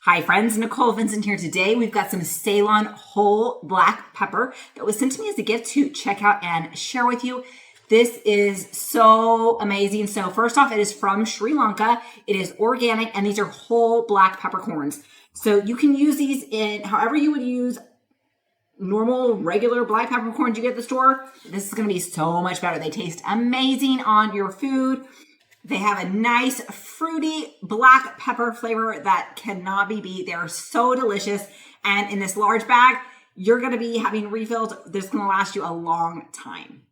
Hi friends, Nicole Vincent here. Today we've got some Ceylon whole black pepper that was sent to me as a gift to check out and share with you. This is so amazing. So first off, it is from Sri Lanka. It is organic and these are whole black peppercorns. So you can use these in however you would use normal, regular black peppercorns you get at the store. This is going to be so much better. They taste amazing on your food. They have a nice fruity black pepper flavor that cannot be beat. They're so delicious. And in this large bag, you're going to be having refills. This is going to last you a long time.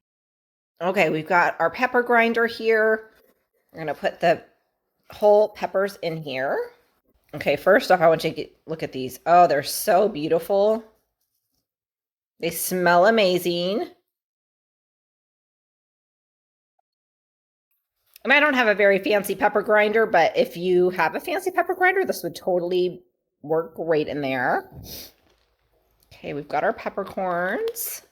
Okay, we've got our pepper grinder here. We're going to put the whole peppers in here. Okay, first off, I want you to look at these. Oh, they're so beautiful. They smell amazing. And I don't have a very fancy pepper grinder, but if you have a fancy pepper grinder, this would totally work great in there. Okay, we've got our peppercorns.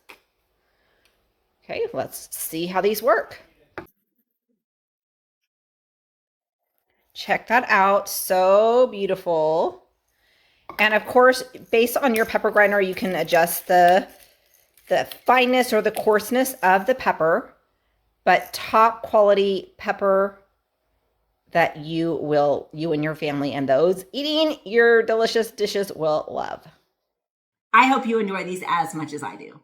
Okay, let's see how these work. Check that out. So beautiful. And of course, based on your pepper grinder, you can adjust the fineness or the coarseness of the pepper, but top quality pepper that you and your family and those eating your delicious dishes will love. I hope you enjoy these as much as I do.